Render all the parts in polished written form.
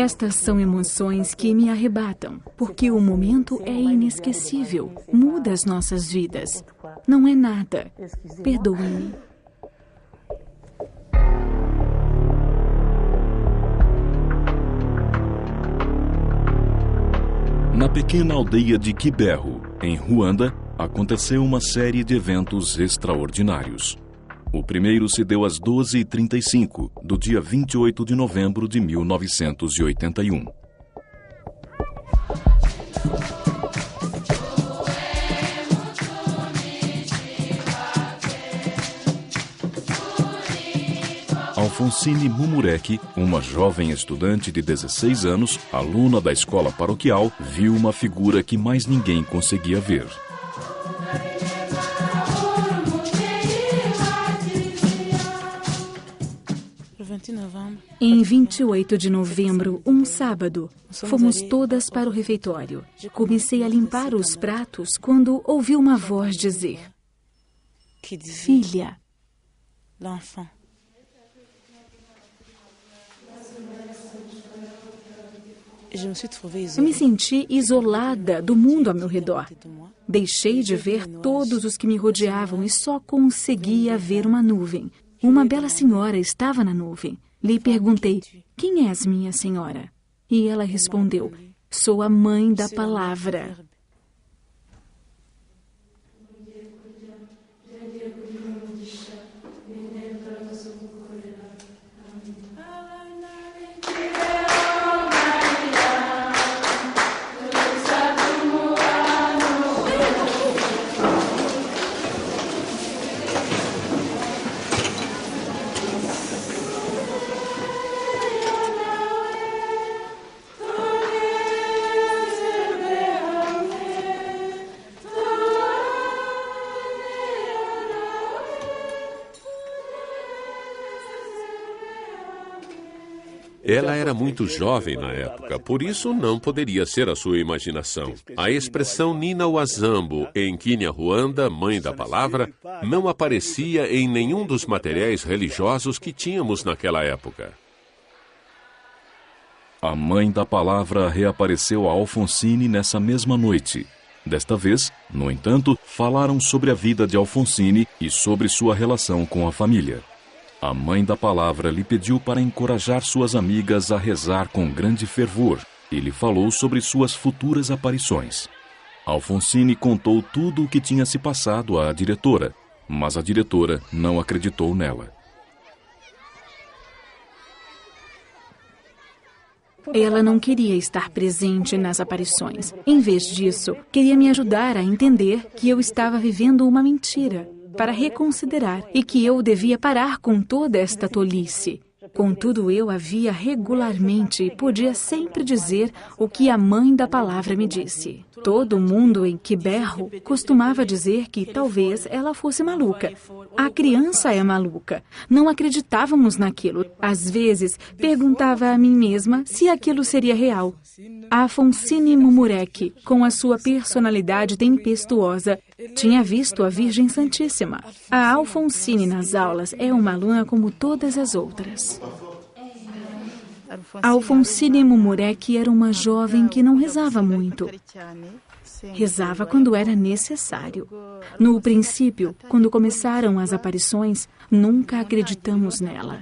Estas são emoções que me arrebatam, porque o momento é inesquecível, muda as nossas vidas. Não é nada. Perdoe-me. Na pequena aldeia de Kibeho, em Ruanda, aconteceu uma série de eventos extraordinários. O primeiro se deu às 12h35, do dia 28 de novembro de 1981. Alfonsine Mumureki, uma jovem estudante de 16 anos, aluna da escola paroquial, viu uma figura que mais ninguém conseguia ver. Em 28 de novembro, um sábado, fomos todas para o refeitório. Comecei a limpar os pratos quando ouvi uma voz dizer: "Filha." Eu me senti isolada do mundo ao meu redor. Deixei de ver todos os que me rodeavam e só conseguia ver uma nuvem. Uma bela senhora estava na nuvem. Lhe perguntei: "Quem és, minha senhora?" E ela respondeu: "Sou a mãe da palavra." Ela era muito jovem na época, por isso não poderia ser a sua imaginação. A expressão Nina Wazambo, em Kinyarwanda, mãe da palavra, não aparecia em nenhum dos materiais religiosos que tínhamos naquela época. A mãe da palavra reapareceu a Alfonsine nessa mesma noite. Desta vez, no entanto, falaram sobre a vida de Alfonsine e sobre sua relação com a família. A mãe da palavra lhe pediu para encorajar suas amigas a rezar com grande fervor e lhe falou sobre suas futuras aparições. Alfonsine contou tudo o que tinha se passado à diretora, mas a diretora não acreditou nela. Ela não queria estar presente nas aparições. Em vez disso, queria me ajudar a entender que eu estava vivendo uma mentira, para reconsiderar, e que eu devia parar com toda esta tolice. Contudo, eu a via regularmente e podia sempre dizer o que a mãe da palavra me disse. Todo mundo em Kibeho costumava dizer que talvez ela fosse maluca. A criança é maluca. Não acreditávamos naquilo. Às vezes, perguntava a mim mesma se aquilo seria real. A Alfonsine Mumureki, com a sua personalidade tempestuosa, tinha visto a Virgem Santíssima. A Alfonsine nas aulas é uma aluna como todas as outras. A Alfonsine Mumureki era uma jovem que não rezava muito. Rezava quando era necessário. No princípio, quando começaram as aparições, nunca acreditamos nela.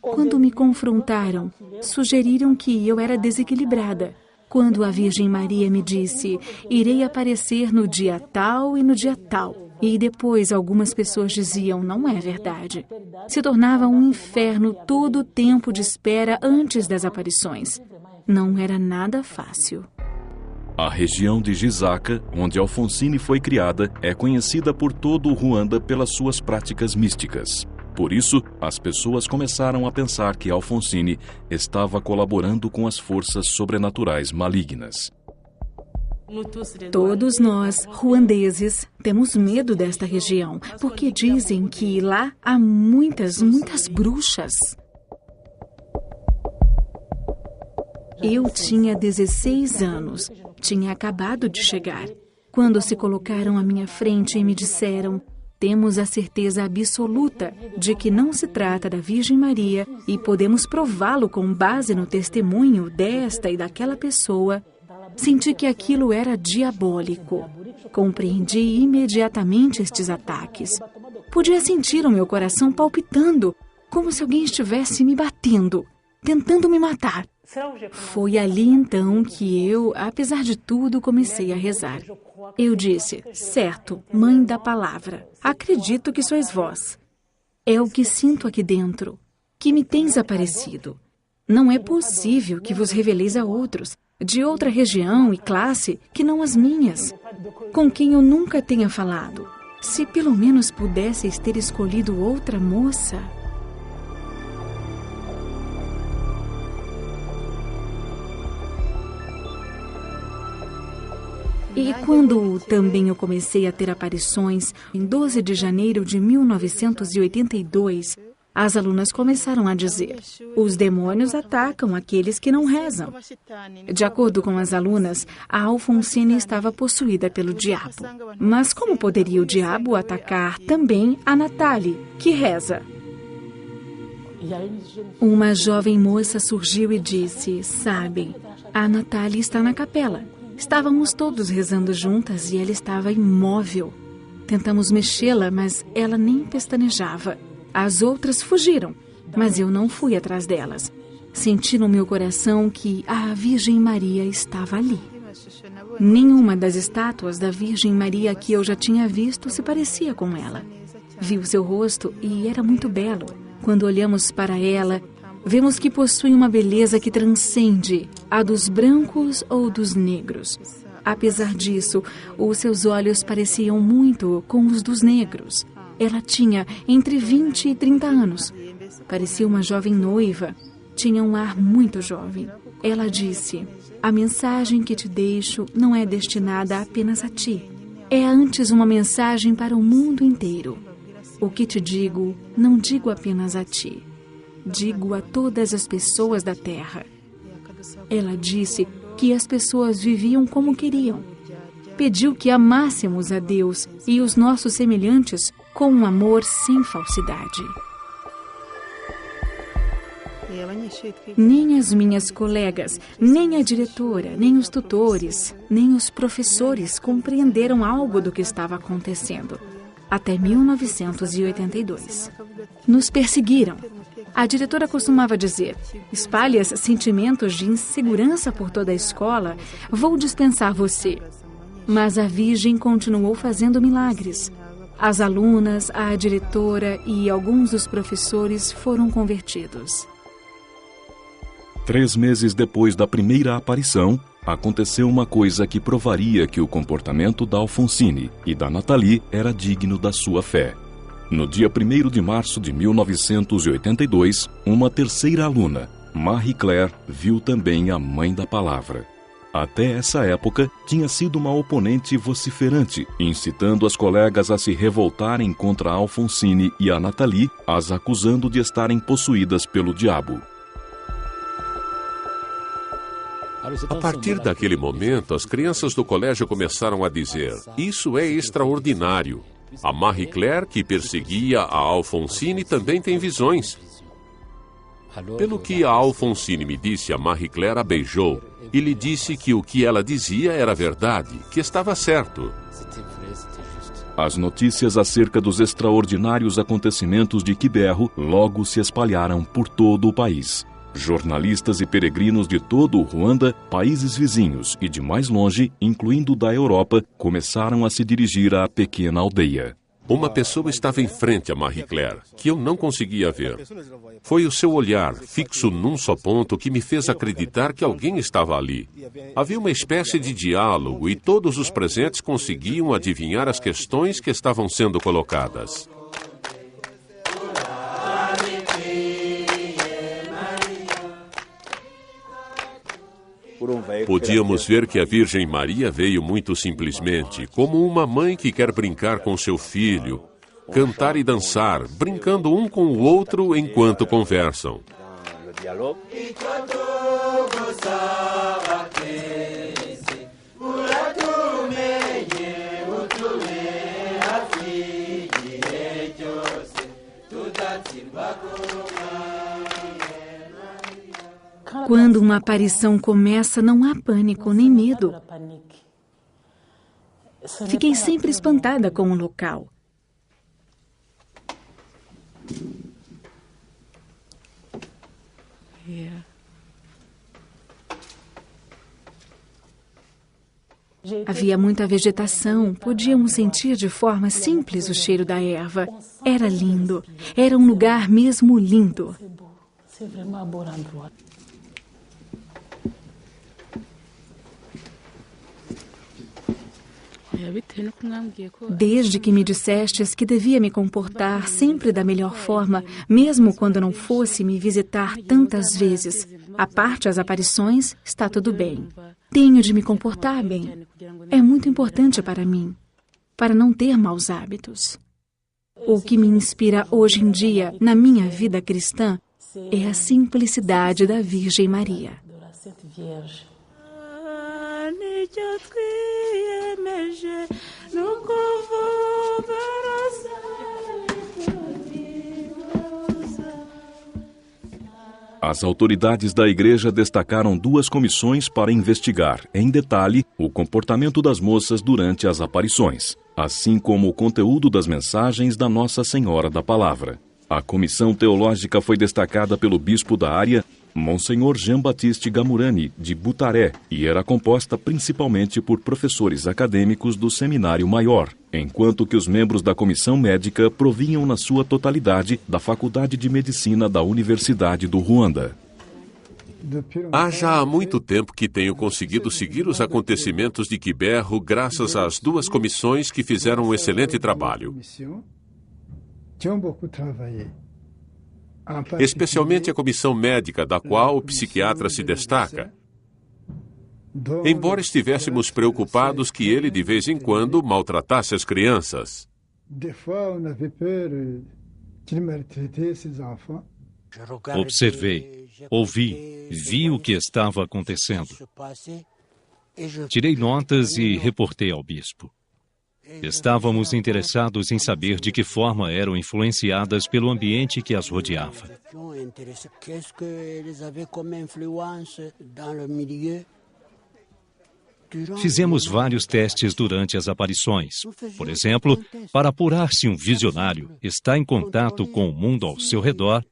Quando me confrontaram, sugeriram que eu era desequilibrada. Quando a Virgem Maria me disse: "Irei aparecer no dia tal e no dia tal." E depois algumas pessoas diziam: "Não é verdade." Se tornava um inferno todo o tempo de espera antes das aparições. Não era nada fácil. A região de Gisaka, onde Alfonsine foi criada, é conhecida por todo o Ruanda pelas suas práticas místicas. Por isso, as pessoas começaram a pensar que Alfonsine estava colaborando com as forças sobrenaturais malignas. Todos nós, ruandeses, temos medo desta região, porque dizem que lá há muitas bruxas. Eu tinha 16 anos, tinha acabado de chegar, quando se colocaram à minha frente e me disseram: temos a certeza absoluta de que não se trata da Virgem Maria e podemos prová-lo com base no testemunho desta e daquela pessoa, senti que aquilo era diabólico. Compreendi imediatamente estes ataques. Podia sentir o meu coração palpitando, como se alguém estivesse me batendo, tentando me matar. Foi ali então que eu, apesar de tudo, comecei a rezar. Eu disse: certo, Mãe da Palavra, acredito que sois vós. É o que sinto aqui dentro, que me tens aparecido. Não é possível que vos reveleis a outros, de outra região e classe que não as minhas, com quem eu nunca tenha falado. Se pelo menos pudesseis ter escolhido outra moça. E quando também eu comecei a ter aparições, em 12 de janeiro de 1982, as alunas começaram a dizer: os demônios atacam aqueles que não rezam. De acordo com as alunas, a Alfonsine estava possuída pelo diabo. Mas como poderia o diabo atacar também a Nathalie, que reza? Uma jovem moça surgiu e disse: sabem, a Nathalie está na capela. Estávamos todos rezando juntas e ela estava imóvel. Tentamos mexê-la, mas ela nem pestanejava. As outras fugiram, mas eu não fui atrás delas. Senti no meu coração que a Virgem Maria estava ali. Nenhuma das estátuas da Virgem Maria que eu já tinha visto se parecia com ela. Vi o seu rosto e era muito belo. Quando olhamos para ela, vemos que possui uma beleza que transcende a dos brancos ou dos negros. Apesar disso, os seus olhos pareciam muito com os dos negros. Ela tinha entre 20 e 30 anos. Parecia uma jovem noiva. Tinha um ar muito jovem. Ela disse: a mensagem que te deixo não é destinada apenas a ti. É antes uma mensagem para o mundo inteiro. O que te digo, não digo apenas a ti. Digo a todas as pessoas da terra. Ela disse que as pessoas viviam como queriam. Pediu que amássemos a Deus e os nossos semelhantes com um amor sem falsidade. Nem as minhas colegas, nem a diretora, nem os tutores, nem os professores compreenderam algo do que estava acontecendo. Até 1982. Nos perseguiram. A diretora costumava dizer: espalhas sentimentos de insegurança por toda a escola, vou dispensar você. Mas a Virgem continuou fazendo milagres. As alunas, a diretora e alguns dos professores foram convertidos. 3 meses depois da primeira aparição, aconteceu uma coisa que provaria que o comportamento da Alfonsine e da Nathalie era digno da sua fé. No dia 1º de março de 1982, uma terceira aluna, Marie Claire, viu também a Mãe da Palavra. Até essa época, tinha sido uma oponente vociferante, incitando as colegas a se revoltarem contra a Alfonsine e a Nathalie, as acusando de estarem possuídas pelo diabo. A partir daquele momento, as crianças do colégio começaram a dizer: isso é extraordinário. A Marie Claire, que perseguia a Alfonsine, também tem visões. Pelo que a Alfonsine me disse, a Marie Claire a beijou e lhe disse que o que ela dizia era verdade, que estava certo. As notícias acerca dos extraordinários acontecimentos de Quiberro logo se espalharam por todo o país. Jornalistas e peregrinos de todo o Ruanda, países vizinhos e de mais longe, incluindo da Europa, começaram a se dirigir à pequena aldeia. Uma pessoa estava em frente a Marie Claire, que eu não conseguia ver. Foi o seu olhar, fixo num só ponto, que me fez acreditar que alguém estava ali. Havia uma espécie de diálogo e todos os presentes conseguiam adivinhar as questões que estavam sendo colocadas. Podíamos ver que a Virgem Maria veio muito simplesmente, como uma mãe que quer brincar com seu filho, cantar e dançar, brincando um com o outro enquanto conversam. Quando uma aparição começa, não há pânico nem medo. Fiquei sempre espantada com o local. Havia muita vegetação, podíamos sentir de forma simples o cheiro da erva. Era lindo, era um lugar mesmo lindo. Desde que me dissestes que devia me comportar sempre da melhor forma, mesmo quando não fosse me visitar tantas vezes, à parte as aparições, está tudo bem. Tenho de me comportar bem. É muito importante para mim, para não ter maus hábitos. O que me inspira hoje em dia, na minha vida cristã, é a simplicidade da Virgem Maria. As autoridades da igreja destacaram 2 comissões para investigar, em detalhe, o comportamento das moças durante as aparições, assim como o conteúdo das mensagens da Nossa Senhora da Palavra. A comissão teológica foi destacada pelo bispo da área, Monsenhor Jean-Baptiste Gamurani, de Butaré, e era composta principalmente por professores acadêmicos do Seminário Maior, enquanto que os membros da comissão médica provinham na sua totalidade da Faculdade de Medicina da Universidade do Ruanda. Há já muito tempo que tenho conseguido seguir os acontecimentos de Quiberro graças às 2 comissões que fizeram um excelente trabalho. Especialmente a comissão médica, da qual o psiquiatra se destaca. Embora estivéssemos preocupados que ele, de vez em quando, maltratasse as crianças. Observei, ouvi, vi o que estava acontecendo. Tirei notas e reportei ao bispo. Estávamos interessados em saber de que forma eram influenciadas pelo ambiente que as rodeava. Fizemos vários testes durante as aparições. Por exemplo, para apurar se um visionário está em contato com o mundo ao seu redor,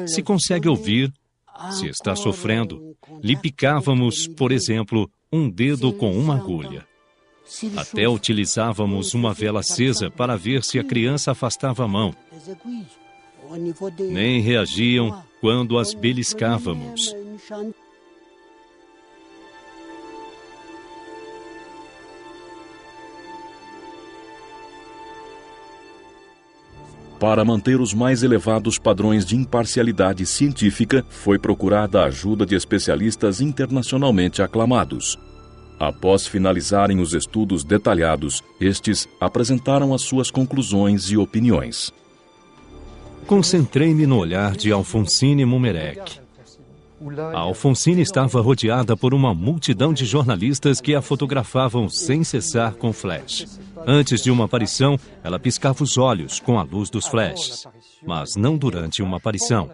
se consegue ouvir, se está sofrendo, lhe picávamos, por exemplo, um dedo com uma agulha. Até utilizávamos uma vela acesa para ver se a criança afastava a mão. Nem reagiam quando as beliscávamos. Para manter os mais elevados padrões de imparcialidade científica, foi procurada a ajuda de especialistas internacionalmente aclamados. Após finalizarem os estudos detalhados, estes apresentaram as suas conclusões e opiniões. Concentrei-me no olhar de Alfonsine Mumerec. A Alfonsine estava rodeada por uma multidão de jornalistas que a fotografavam sem cessar com flash. Antes de uma aparição, ela piscava os olhos com a luz dos flashes, mas não durante uma aparição.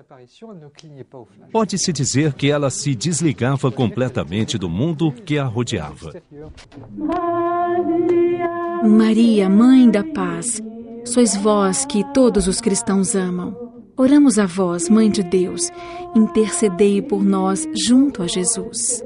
Pode-se dizer que ela se desligava completamente do mundo que a rodeava. Maria, Mãe da Paz, sois vós que todos os cristãos amam. Oramos a vós, Mãe de Deus, intercedei por nós junto a Jesus.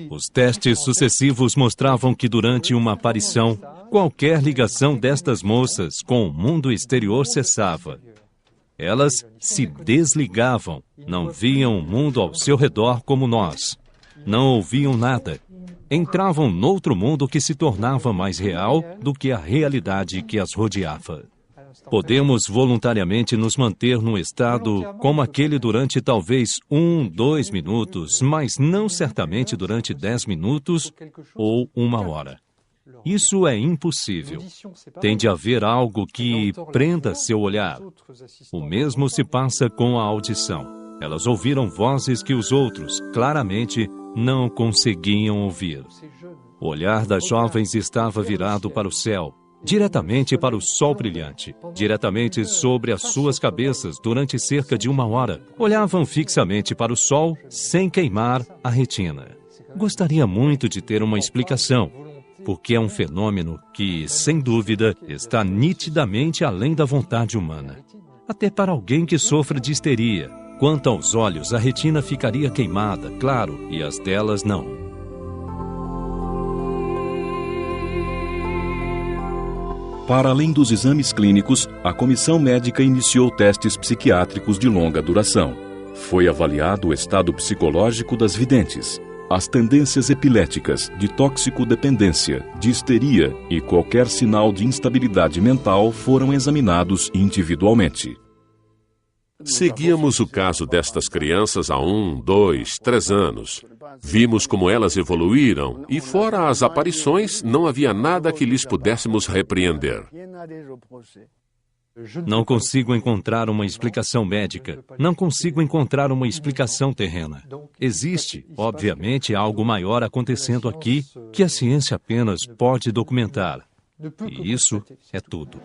Os testes sucessivos mostravam que durante uma aparição, qualquer ligação destas moças com o mundo exterior cessava. Elas se desligavam, não viam o mundo ao seu redor como nós. Não ouviam nada. entravam noutro mundo que se tornava mais real do que a realidade que as rodeava. Podemos voluntariamente nos manter num estado como aquele durante talvez 1, 2 minutos, mas não certamente durante 10 minutos ou 1 hora. Isso é impossível. Tem de haver algo que prenda seu olhar. O mesmo se passa com a audição. Elas ouviram vozes que os outros, claramente, não conseguiam ouvir. O olhar das jovens estava virado para o céu, diretamente para o sol brilhante, diretamente sobre as suas cabeças durante cerca de 1 hora. Olhavam fixamente para o sol sem queimar a retina. Gostaria muito de ter uma explicação, porque é um fenômeno que, sem dúvida, está nitidamente além da vontade humana. Até para alguém que sofra de histeria. Quanto aos olhos, a retina ficaria queimada, claro, e as delas não. Para além dos exames clínicos, a comissão médica iniciou testes psiquiátricos de longa duração. Foi avaliado o estado psicológico das videntes, as tendências epiléticas, de toxicodependência, de histeria e qualquer sinal de instabilidade mental foram examinados individualmente. Seguíamos o caso destas crianças há 1, 2, 3 anos. Vimos como elas evoluíram e, fora as aparições, não havia nada que lhes pudéssemos repreender. Não consigo encontrar uma explicação médica. Não consigo encontrar uma explicação terrena. Existe, obviamente, algo maior acontecendo aqui que a ciência apenas pode documentar. E isso é tudo.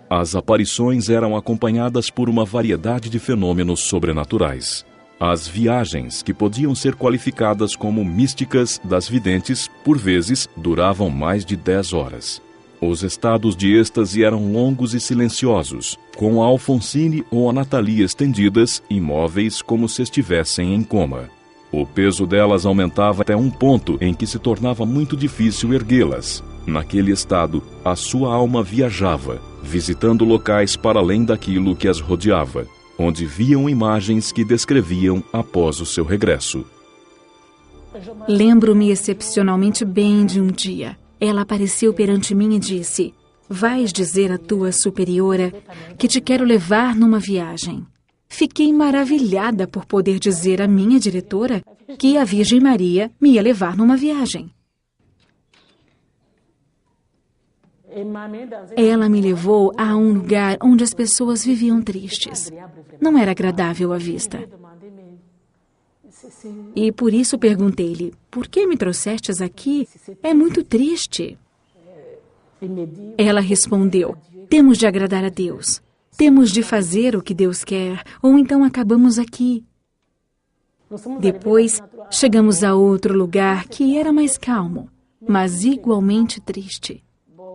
As aparições eram acompanhadas por uma variedade de fenômenos sobrenaturais. As viagens, que podiam ser qualificadas como místicas das videntes, por vezes, duravam mais de 10 horas. Os estados de êxtase eram longos e silenciosos, com a Alfonsine ou a Nathalie estendidas, imóveis como se estivessem em coma. O peso delas aumentava até um ponto em que se tornava muito difícil erguê-las. Naquele estado, a sua alma viajava, visitando locais para além daquilo que as rodeava, onde viam imagens que descreviam após o seu regresso. Lembro-me excepcionalmente bem de um dia. Ela apareceu perante mim e disse: "Vais dizer à tua superiora que te quero levar numa viagem." Fiquei maravilhada por poder dizer à minha diretora que a Virgem Maria me ia levar numa viagem. Ela me levou a um lugar onde as pessoas viviam tristes. Não era agradável à vista. E por isso perguntei-lhe: "Por que me trouxestes aqui? É muito triste." Ela respondeu: "Temos de agradar a Deus. Temos de fazer o que Deus quer, ou então acabamos aqui." Depois, chegamos a outro lugar que era mais calmo, mas igualmente triste.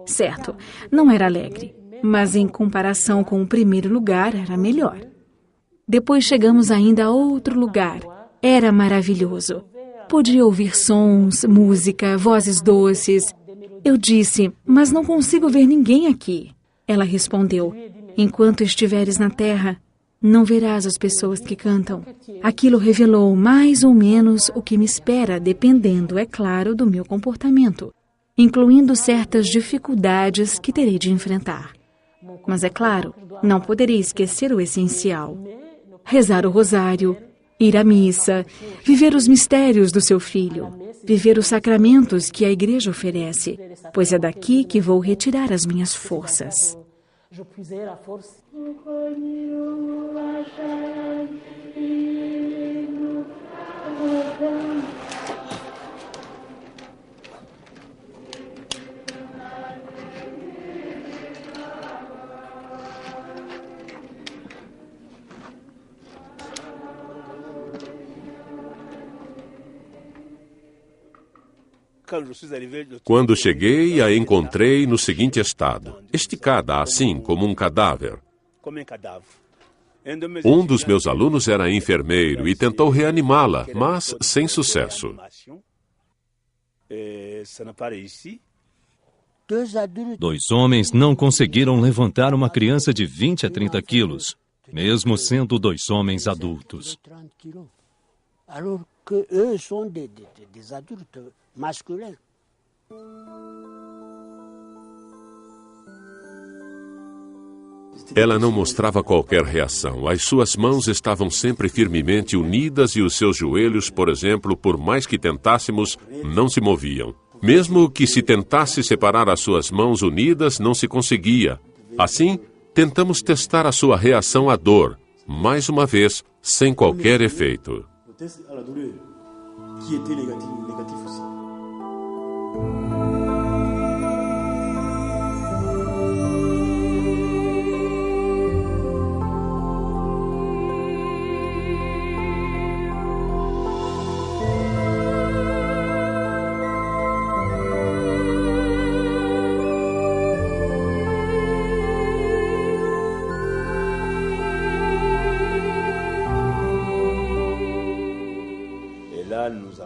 Certo, não era alegre, mas em comparação com o primeiro lugar, era melhor. Depois chegamos ainda a outro lugar. Era maravilhoso. Podia ouvir sons, música, vozes doces. Eu disse: "Mas não consigo ver ninguém aqui." Ela respondeu: "Enquanto estiveres na terra, não verás as pessoas que cantam." Aquilo revelou mais ou menos o que me espera, dependendo, é claro, do meu comportamento, incluindo certas dificuldades que terei de enfrentar. Mas, é claro, não poderei esquecer o essencial: rezar o rosário, ir à missa, viver os mistérios do seu Filho, viver os sacramentos que a Igreja oferece, pois é daqui que vou retirar as minhas forças. Quando cheguei, a encontrei no seguinte estado, esticada assim como um cadáver. Um dos meus alunos era enfermeiro e tentou reanimá-la, mas sem sucesso. 2 homens não conseguiram levantar uma criança de 20 a 30 quilos, mesmo sendo 2 homens adultos. Ela não mostrava qualquer reação. As suas mãos estavam sempre firmemente unidas e os seus joelhos, por exemplo, por mais que tentássemos, não se moviam. Mesmo que se tentasse separar as suas mãos unidas, não se conseguia. Assim, tentamos testar a sua reação à dor, mais uma vez, sem qualquer efeito.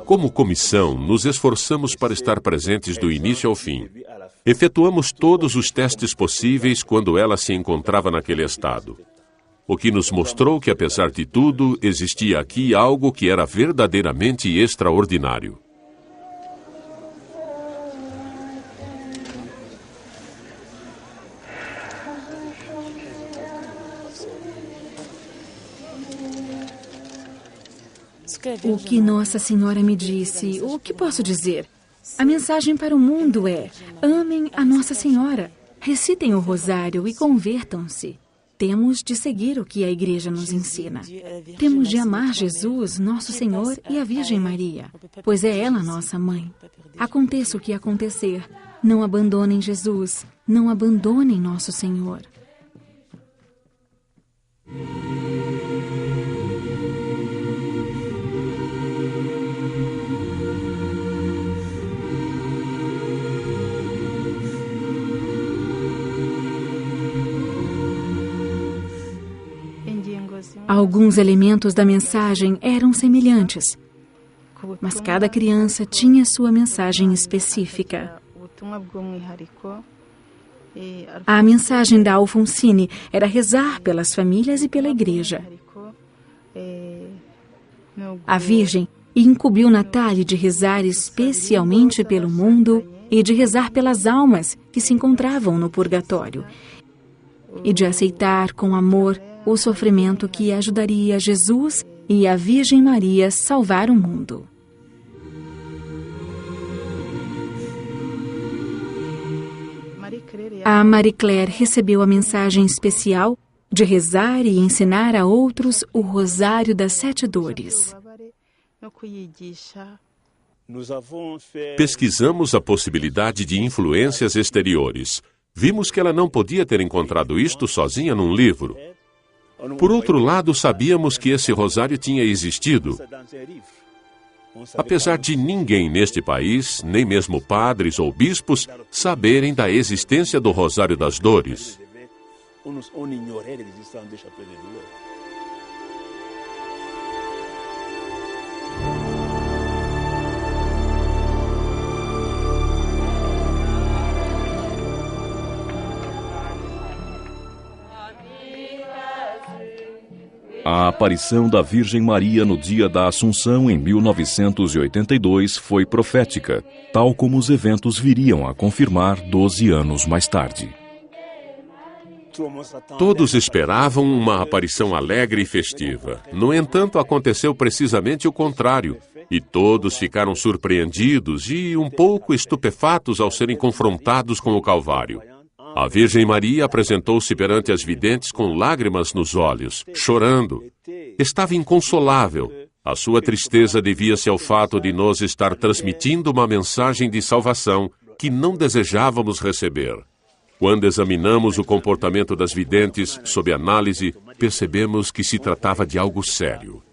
Como comissão, nos esforçamos para estar presentes do início ao fim. Efetuamos todos os testes possíveis quando ela se encontrava naquele estado. O que nos mostrou que, apesar de tudo, existia aqui algo que era verdadeiramente extraordinário. O que Nossa Senhora me disse, o que posso dizer? A mensagem para o mundo é: amem a Nossa Senhora, recitem o rosário e convertam-se. Temos de seguir o que a Igreja nos ensina. Temos de amar Jesus, nosso Senhor, e a Virgem Maria, pois é ela nossa mãe. Aconteça o que acontecer, não abandonem Jesus, não abandonem nosso Senhor. Alguns elementos da mensagem eram semelhantes, mas cada criança tinha sua mensagem específica. A mensagem da Alfonsine era rezar pelas famílias e pela Igreja. A Virgem incumbiu Nathalie de rezar especialmente pelo mundo e de rezar pelas almas que se encontravam no purgatório, e de aceitar com amor o sofrimento que ajudaria Jesus e a Virgem Maria a salvar o mundo. A Marie Claire recebeu a mensagem especial de rezar e ensinar a outros o Rosário das Sete Dores. Pesquisamos a possibilidade de influências exteriores. Vimos que ela não podia ter encontrado isto sozinha num livro. Por outro lado, sabíamos que esse rosário tinha existido. Apesar de ninguém neste país, nem mesmo padres ou bispos, saberem da existência do Rosário das Dores. A aparição da Virgem Maria no dia da Assunção em 1982 foi profética, tal como os eventos viriam a confirmar 12 anos mais tarde. Todos esperavam uma aparição alegre e festiva. No entanto, aconteceu precisamente o contrário, e todos ficaram surpreendidos e um pouco estupefatos ao serem confrontados com o Calvário. A Virgem Maria apresentou-se perante as videntes com lágrimas nos olhos, chorando. Estava inconsolável. A sua tristeza devia-se ao fato de nos estar transmitindo uma mensagem de salvação que não desejávamos receber. Quando examinamos o comportamento das videntes sob análise, percebemos que se tratava de algo sério.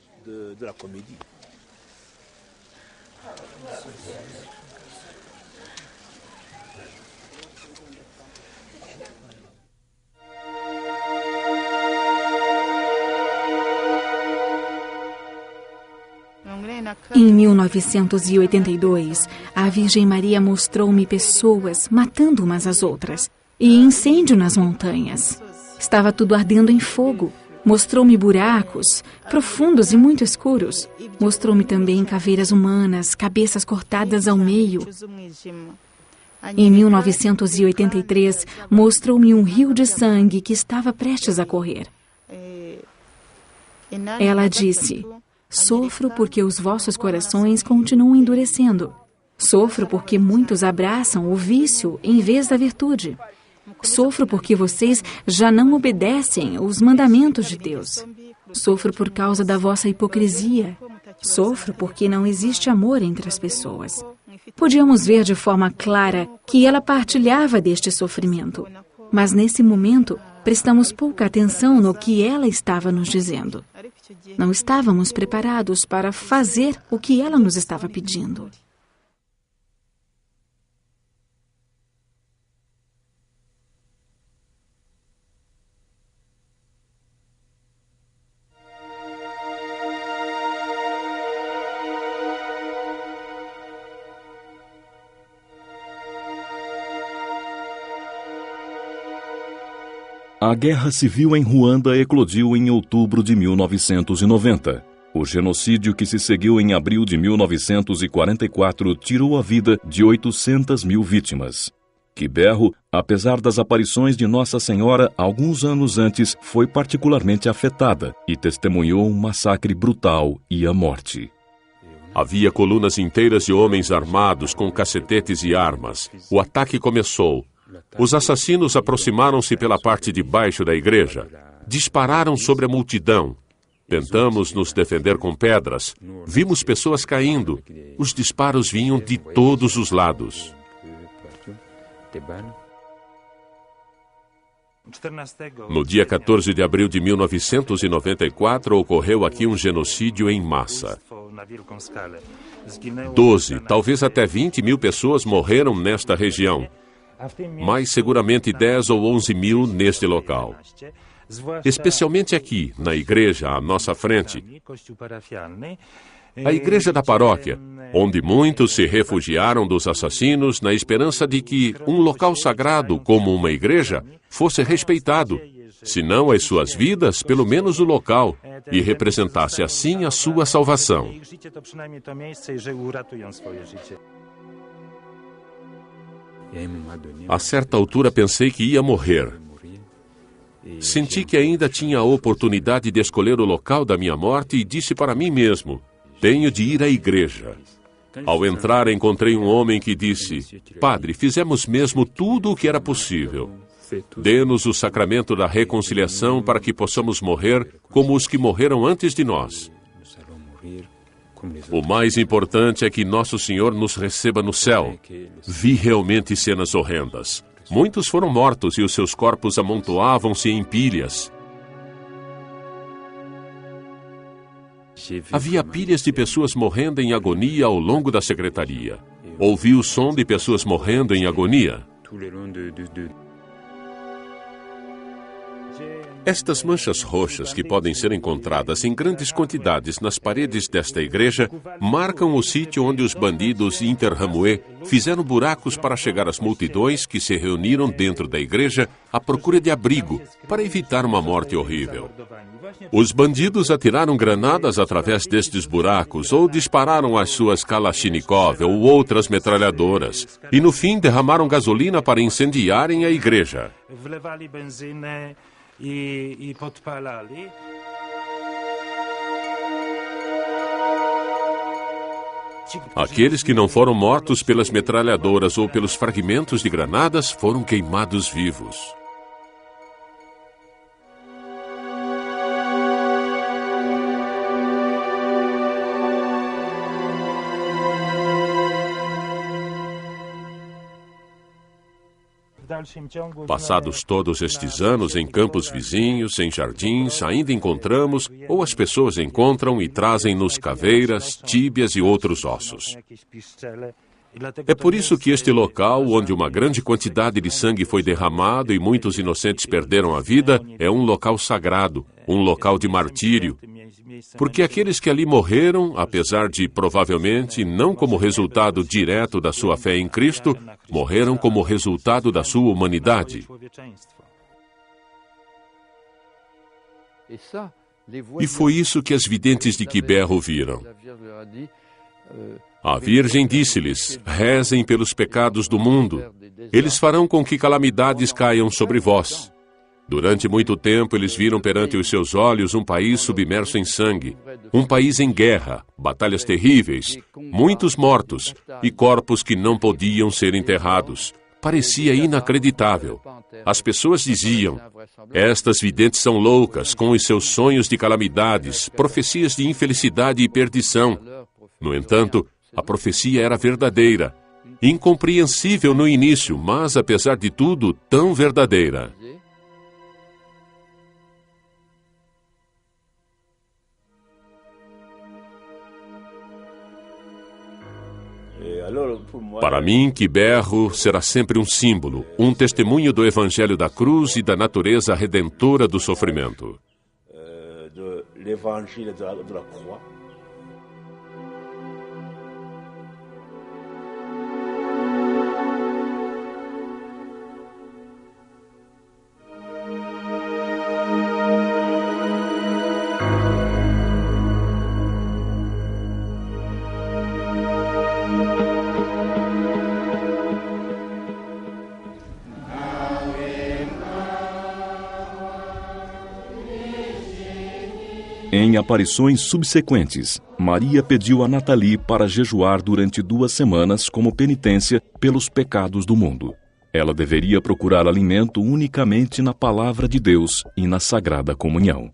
Em 1982, a Virgem Maria mostrou-me pessoas matando umas às outras e incêndio nas montanhas. Estava tudo ardendo em fogo. Mostrou-me buracos profundos e muito escuros. Mostrou-me também caveiras humanas, cabeças cortadas ao meio. Em 1983, mostrou-me um rio de sangue que estava prestes a correr. Ela disse: sofro porque os vossos corações continuam endurecendo. Sofro porque muitos abraçam o vício em vez da virtude. Sofro porque vocês já não obedecem os mandamentos de Deus. Sofro por causa da vossa hipocrisia. Sofro porque não existe amor entre as pessoas. Podíamos ver de forma clara que ela partilhava deste sofrimento. Mas nesse momento, prestamos pouca atenção no que ela estava nos dizendo. Não estávamos preparados para fazer o que ela nos estava pedindo. A guerra civil em Ruanda eclodiu em outubro de 1990. O genocídio que se seguiu em abril de 1944 tirou a vida de 800 mil vítimas. Quiberro, apesar das aparições de Nossa Senhora alguns anos antes, foi particularmente afetada e testemunhou um massacre brutal e a morte. Havia colunas inteiras de homens armados com cacetetes e armas. O ataque começou. Os assassinos aproximaram-se pela parte de baixo da igreja. Dispararam sobre a multidão. Tentamos nos defender com pedras. Vimos pessoas caindo. Os disparos vinham de todos os lados. No dia 14 de abril de 1994, ocorreu aqui um genocídio em massa. 12, talvez até 20 mil pessoas morreram nesta região. Mais seguramente 10 ou 11 mil neste local. Especialmente aqui, na igreja, à nossa frente. A igreja da paróquia, onde muitos se refugiaram dos assassinos na esperança de que um local sagrado, como uma igreja, fosse respeitado, se não as suas vidas, pelo menos o local, e representasse assim a sua salvação. A certa altura pensei que ia morrer. Senti que ainda tinha a oportunidade de escolher o local da minha morte e disse para mim mesmo: tenho de ir à igreja. Ao entrar, encontrei um homem que disse: Padre, fizemos mesmo tudo o que era possível. Dê-nos o sacramento da reconciliação para que possamos morrer como os que morreram antes de nós. O mais importante é que Nosso Senhor nos receba no céu. Vi realmente cenas horrendas. Muitos foram mortos e os seus corpos amontoavam-se em pilhas. Havia pilhas de pessoas morrendo em agonia ao longo da secretaria. Ouvi o som de pessoas morrendo em agonia. Estas manchas roxas, que podem ser encontradas em grandes quantidades nas paredes desta igreja, marcam o sítio onde os bandidos Interahamwe fizeram buracos para chegar às multidões que se reuniram dentro da igreja à procura de abrigo, para evitar uma morte horrível. Os bandidos atiraram granadas através destes buracos ou dispararam as suas Kalashnikov ou outras metralhadoras e, no fim, derramaram gasolina para incendiarem a igreja. Aqueles que não foram mortos pelas metralhadoras ou pelos fragmentos de granadas foram queimados vivos. Passados todos estes anos em campos vizinhos, em jardins, ainda encontramos, ou as pessoas encontram e trazem-nos caveiras, tíbias e outros ossos. É por isso que este local, onde uma grande quantidade de sangue foi derramado e muitos inocentes perderam a vida, é um local sagrado, um local de martírio. Porque aqueles que ali morreram, apesar de, provavelmente, não como resultado direto da sua fé em Cristo, morreram como resultado da sua humanidade. E foi isso que as videntes de Quiberro viram. A Virgem disse-lhes: rezem pelos pecados do mundo. Eles farão com que calamidades caiam sobre vós. Durante muito tempo, eles viram perante os seus olhos um país submerso em sangue, um país em guerra, batalhas terríveis, muitos mortos e corpos que não podiam ser enterrados. Parecia inacreditável. As pessoas diziam: estas videntes são loucas, com os seus sonhos de calamidades, profecias de infelicidade e perdição. No entanto, a profecia era verdadeira, incompreensível no início, mas, apesar de tudo, tão verdadeira. Para mim, Quiberro será sempre um símbolo, um testemunho do Evangelho da Cruz e da natureza redentora do sofrimento. Em aparições subsequentes, Maria pediu a Nathalie para jejuar durante 2 semanas como penitência pelos pecados do mundo. Ela deveria procurar alimento unicamente na Palavra de Deus e na Sagrada Comunhão.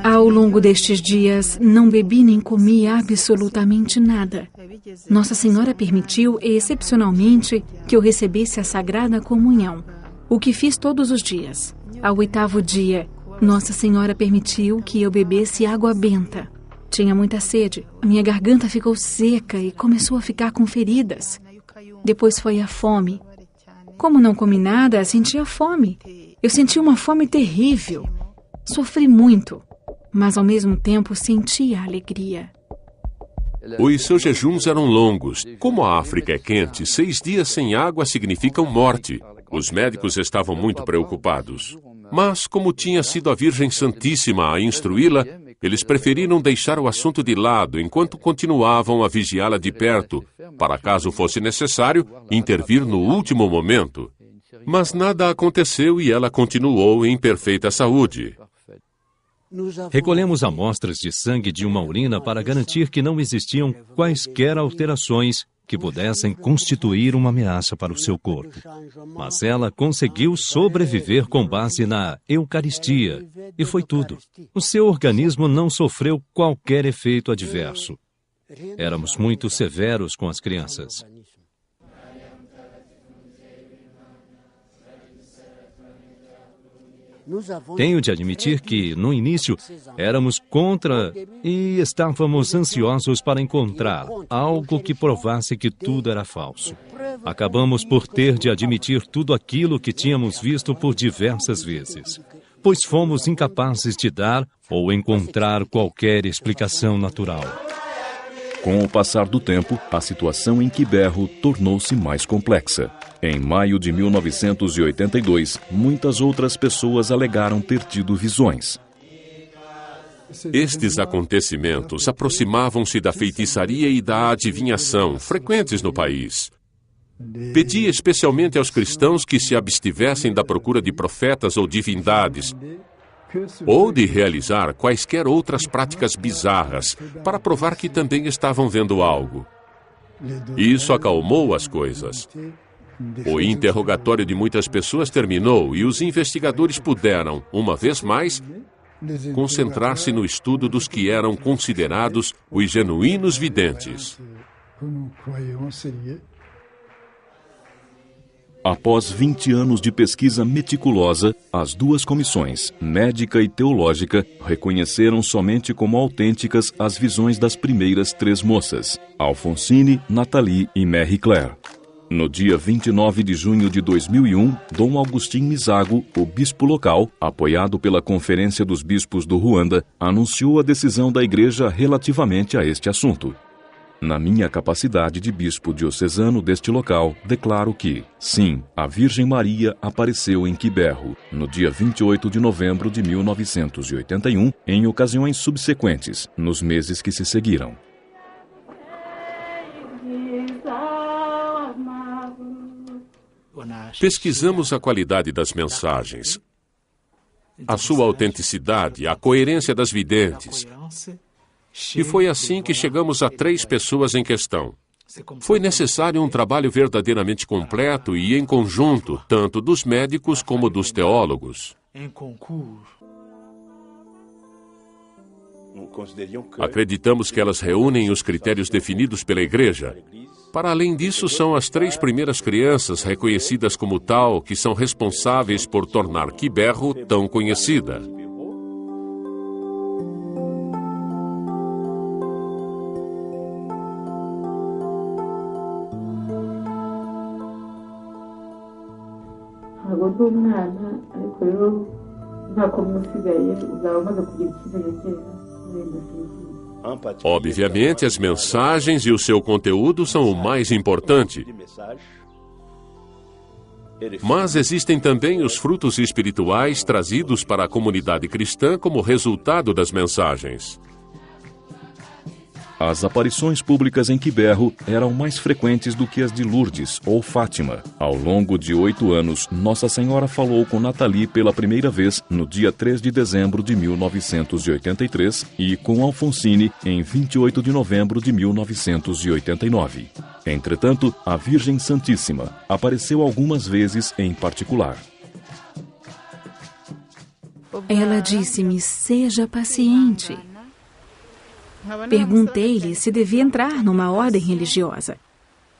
Ao longo destes dias, não bebi nem comi absolutamente nada. Nossa Senhora permitiu, excepcionalmente, que eu recebesse a Sagrada Comunhão, o que fiz todos os dias. Ao 8º dia, Nossa Senhora permitiu que eu bebesse água benta. Tinha muita sede, minha garganta ficou seca e começou a ficar com feridas. Depois foi a fome. Como não comi nada, sentia fome. Eu senti uma fome terrível. Sofri muito, mas ao mesmo tempo sentia alegria. Os seus jejuns eram longos. Como a África é quente, 6 dias sem água significam morte. Os médicos estavam muito preocupados. Mas, como tinha sido a Virgem Santíssima a instruí-la, eles preferiram deixar o assunto de lado enquanto continuavam a vigiá-la de perto, para caso fosse necessário, intervir no último momento. Mas nada aconteceu e ela continuou em perfeita saúde. Recolhemos amostras de sangue de uma urina para garantir que não existiam quaisquer alterações que pudessem constituir uma ameaça para o seu corpo. Mas ela conseguiu sobreviver com base na Eucaristia, e foi tudo. O seu organismo não sofreu qualquer efeito adverso. Éramos muito severos com as crianças. Tenho de admitir que, no início, éramos contra e estávamos ansiosos para encontrar algo que provasse que tudo era falso. Acabamos por ter de admitir tudo aquilo que tínhamos visto por diversas vezes, pois fomos incapazes de dar ou encontrar qualquer explicação natural. Com o passar do tempo, a situação em Quiberro tornou-se mais complexa. Em maio de 1982, muitas outras pessoas alegaram ter tido visões. Estes acontecimentos aproximavam-se da feitiçaria e da adivinhação, frequentes no país. Pedi especialmente aos cristãos que se abstivessem da procura de profetas ou divindades, ou de realizar quaisquer outras práticas bizarras, para provar que também estavam vendo algo. Isso acalmou as coisas. O interrogatório de muitas pessoas terminou e os investigadores puderam, uma vez mais, concentrar-se no estudo dos que eram considerados os genuínos videntes. Após 20 anos de pesquisa meticulosa, as 2 comissões, médica e teológica, reconheceram somente como autênticas as visões das primeiras 3 moças, Alfonsine, Nathalie e Marie Claire. No dia 29 de junho de 2001, Dom Agustin Misago, o bispo local, apoiado pela Conferência dos Bispos do Ruanda, anunciou a decisão da Igreja relativamente a este assunto. Na minha capacidade de bispo diocesano deste local, declaro que, sim, a Virgem Maria apareceu em Quiberro, no dia 28 de novembro de 1981, em ocasiões subsequentes, nos meses que se seguiram. Pesquisamos a qualidade das mensagens, a sua autenticidade, a coerência das videntes. E foi assim que chegamos a 3 pessoas em questão. Foi necessário um trabalho verdadeiramente completo e em conjunto, tanto dos médicos como dos teólogos. Acreditamos que elas reúnem os critérios definidos pela Igreja. Para além disso, são as 3 primeiras crianças reconhecidas como tal que são responsáveis por tornar Quiberro tão conhecida. Obviamente, as mensagens e o seu conteúdo são o mais importante. Mas existem também os frutos espirituais trazidos para a comunidade cristã como resultado das mensagens. As aparições públicas em Quiberro eram mais frequentes do que as de Lourdes ou Fátima. Ao longo de 8 anos, Nossa Senhora falou com Nathalie pela primeira vez no dia 3 de dezembro de 1983 e com Alfonsine em 28 de novembro de 1989. Entretanto, a Virgem Santíssima apareceu algumas vezes em particular. Ela disse-me: seja paciente. Perguntei-lhe se devia entrar numa ordem religiosa.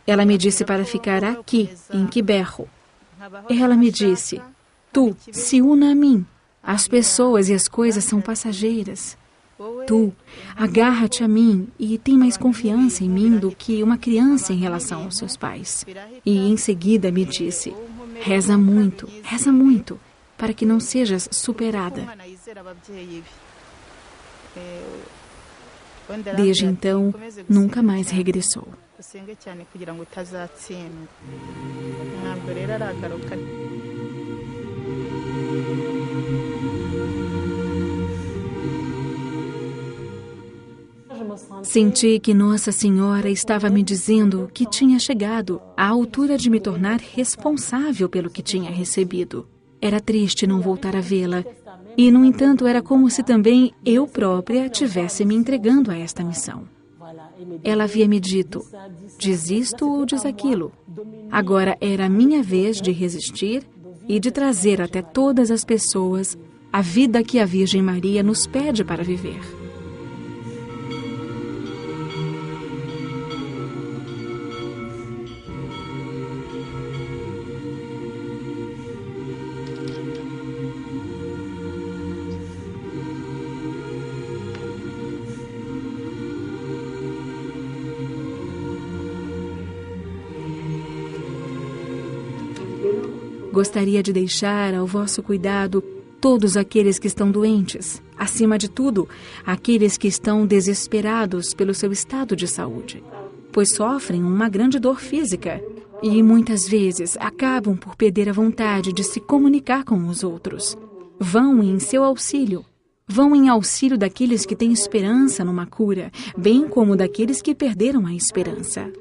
Ela me disse para ficar aqui, em Quiberro. Ela me disse: tu, se una a mim. As pessoas e as coisas são passageiras. Tu, agarra-te a mim e tem mais confiança em mim do que uma criança em relação aos seus pais. E em seguida me disse: reza muito, para que não sejas superada. Desde então, nunca mais regressou. Senti que Nossa Senhora estava me dizendo que tinha chegado à altura de me tornar responsável pelo que tinha recebido. Era triste não voltar a vê-la. E, no entanto, era como se também eu própria tivesse me entregando a esta missão. Ela havia me dito: diz isto ou diz aquilo. Agora era a minha vez de resistir e de trazer até todas as pessoas a vida que a Virgem Maria nos pede para viver. Gostaria de deixar ao vosso cuidado todos aqueles que estão doentes, acima de tudo, aqueles que estão desesperados pelo seu estado de saúde, pois sofrem uma grande dor física e muitas vezes acabam por perder a vontade de se comunicar com os outros. Vão em seu auxílio. Vão em auxílio daqueles que têm esperança numa cura, bem como daqueles que perderam a esperança.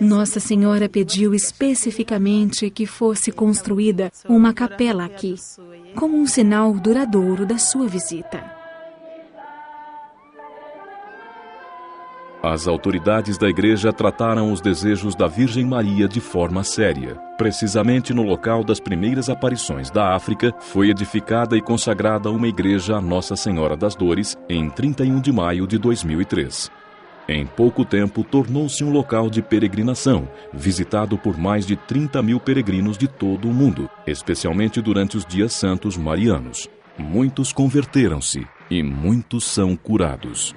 Nossa Senhora pediu especificamente que fosse construída uma capela aqui, como um sinal duradouro da sua visita. As autoridades da igreja trataram os desejos da Virgem Maria de forma séria. Precisamente no local das primeiras aparições da África, foi edificada e consagrada uma igreja a Nossa Senhora das Dores em 31 de maio de 2003. Em pouco tempo, tornou-se um local de peregrinação, visitado por mais de 30 mil peregrinos de todo o mundo, especialmente durante os dias santos marianos. Muitos converteram-se e muitos são curados.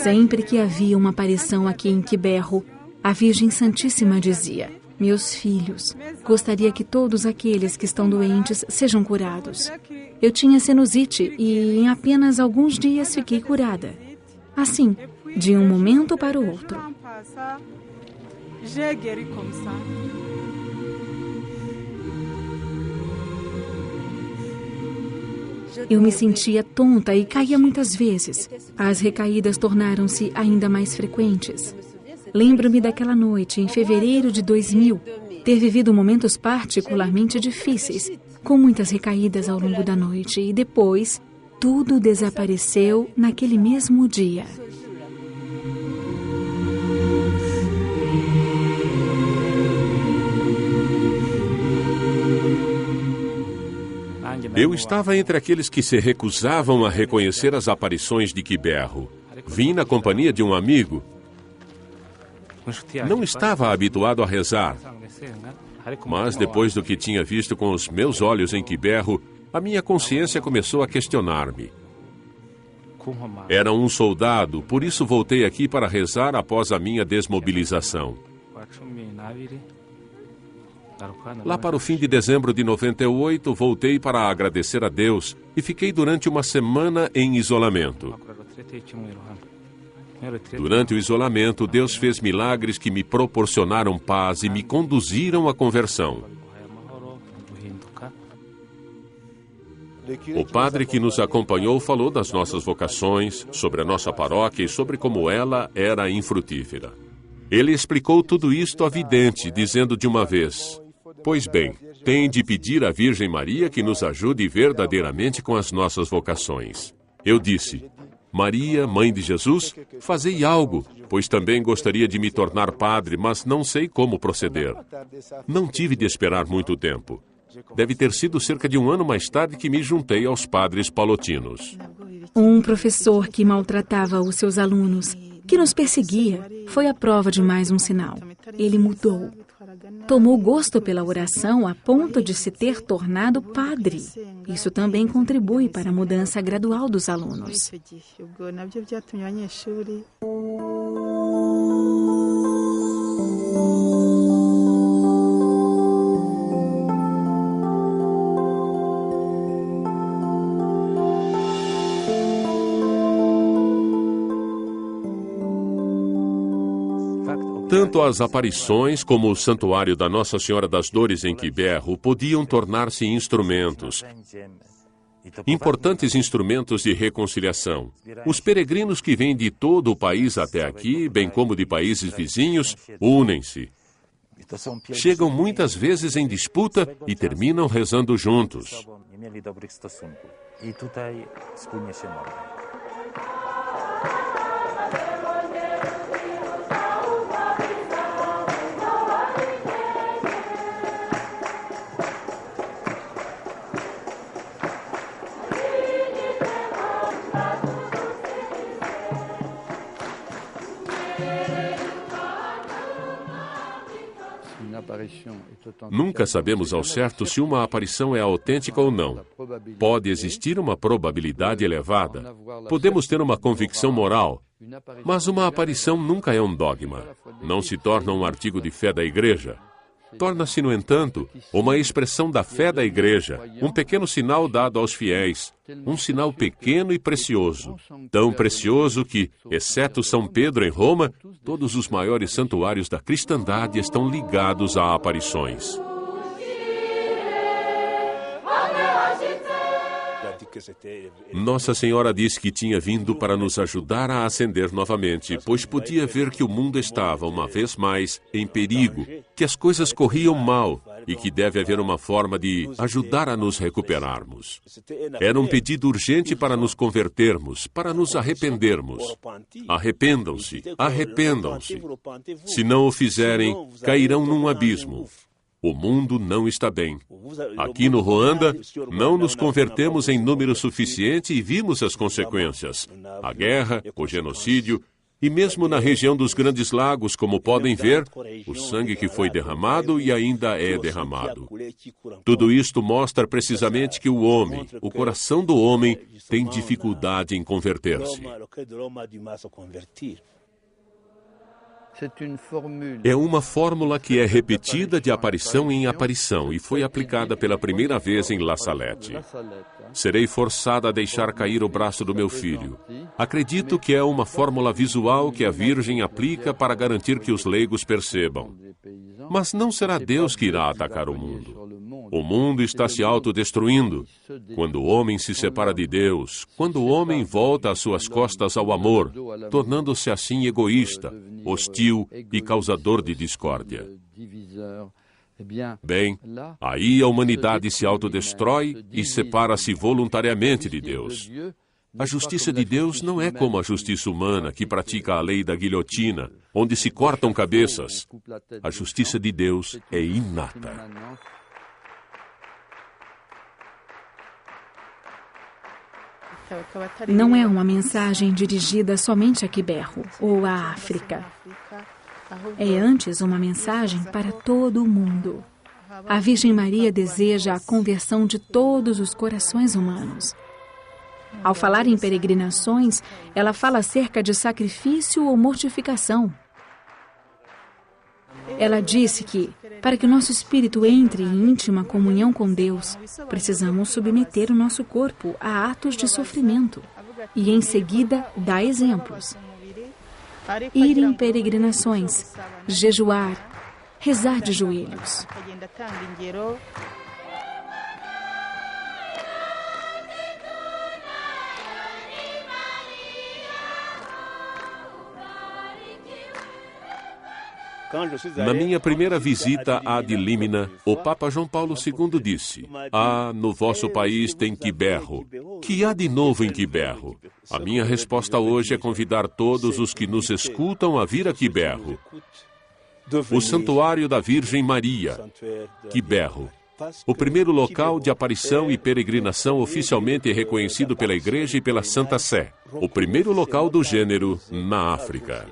Sempre que havia uma aparição aqui em Quiberro, a Virgem Santíssima dizia: meus filhos, gostaria que todos aqueles que estão doentes sejam curados. Eu tinha sinusite e em apenas alguns dias fiquei curada. Assim, de um momento para o outro. Eu me sentia tonta e caía muitas vezes. As recaídas tornaram-se ainda mais frequentes. Lembro-me daquela noite, em fevereiro de 2000, ter vivido momentos particularmente difíceis, com muitas recaídas ao longo da noite, e depois, tudo desapareceu naquele mesmo dia. Eu estava entre aqueles que se recusavam a reconhecer as aparições de Quiberro. Vim na companhia de um amigo. Não estava habituado a rezar, mas depois do que tinha visto com os meus olhos em Quiberro, a minha consciência começou a questionar-me. Era um soldado, por isso voltei aqui para rezar após a minha desmobilização. Lá para o fim de dezembro de 98, voltei para agradecer a Deus e fiquei durante uma semana em isolamento. Durante o isolamento, Deus fez milagres que me proporcionaram paz e me conduziram à conversão. O padre que nos acompanhou falou das nossas vocações, sobre a nossa paróquia e sobre como ela era infrutífera. Ele explicou tudo isto à vidente, dizendo de uma vez: pois bem, tem de pedir à Virgem Maria que nos ajude verdadeiramente com as nossas vocações. Eu disse: Maria, Mãe de Jesus, fazei algo, pois também gostaria de me tornar padre, mas não sei como proceder. Não tive de esperar muito tempo. Deve ter sido cerca de um ano mais tarde que me juntei aos padres palotinos. Um professor que maltratava os seus alunos, que nos perseguia, foi a prova de mais um sinal. Ele mudou. Tomou gosto pela oração a ponto de se ter tornado padre. Isso também contribui para a mudança gradual dos alunos. Tanto as aparições como o santuário da Nossa Senhora das Dores em Quiberro podiam tornar-se instrumentos, importantes instrumentos de reconciliação. Os peregrinos que vêm de todo o país até aqui, bem como de países vizinhos, unem-se. Chegam muitas vezes em disputa e terminam rezando juntos. Nunca sabemos ao certo se uma aparição é autêntica ou não. Pode existir uma probabilidade elevada. Podemos ter uma convicção moral. Mas uma aparição nunca é um dogma. Não se torna um artigo de fé da Igreja. Torna-se, no entanto, uma expressão da fé da Igreja, um pequeno sinal dado aos fiéis, um sinal pequeno e precioso, tão precioso que, exceto São Pedro em Roma, todos os maiores santuários da cristandade estão ligados a aparições. Nossa Senhora disse que tinha vindo para nos ajudar a acender novamente, pois podia ver que o mundo estava, uma vez mais, em perigo, que as coisas corriam mal e que deve haver uma forma de ajudar a nos recuperarmos. Era um pedido urgente para nos convertermos, para nos arrependermos. Arrependam-se, arrependam-se. Se não o fizerem, cairão num abismo. O mundo não está bem. Aqui no Ruanda, não nos convertemos em número suficiente e vimos as consequências. A guerra, o genocídio, E mesmo na região dos Grandes Lagos, como podem ver, o sangue que foi derramado e ainda é derramado. Tudo isto mostra precisamente que o homem, o coração do homem, tem dificuldade em converter-se. É uma fórmula que é repetida de aparição em aparição e foi aplicada pela primeira vez em La Salette. Serei forçada a deixar cair o braço do meu filho. Acredito que é uma fórmula visual que a Virgem aplica para garantir que os leigos percebam. Mas não será Deus que irá atacar o mundo. O mundo está se autodestruindo. Quando o homem se separa de Deus, quando o homem volta as suas costas ao amor, tornando-se assim egoísta, hostil e causador de discórdia. Bem, aí a humanidade se autodestrói e separa-se voluntariamente de Deus. A justiça de Deus não é como a justiça humana, que pratica a lei da guilhotina, onde se cortam cabeças. A justiça de Deus é inata. Não é uma mensagem dirigida somente a Quiberro ou à África. É antes uma mensagem para todo o mundo. A Virgem Maria deseja a conversão de todos os corações humanos. Ao falar em peregrinações, ela fala acerca de sacrifício ou mortificação. Ela disse que, para que o nosso espírito entre em íntima comunhão com Deus, precisamos submeter o nosso corpo a atos de sofrimento e, em seguida, dar exemplos. Ir em peregrinações, jejuar, rezar de joelhos. Na minha primeira visita à de Límina, o Papa João Paulo II disse: no vosso país tem Quiberro. Que há de novo em Quiberro? A minha resposta hoje é convidar todos os que nos escutam a vir a Quiberro. O Santuário da Virgem Maria, Quiberro. O primeiro local de aparição e peregrinação oficialmente reconhecido pela Igreja e pela Santa Sé. O primeiro local do gênero na África.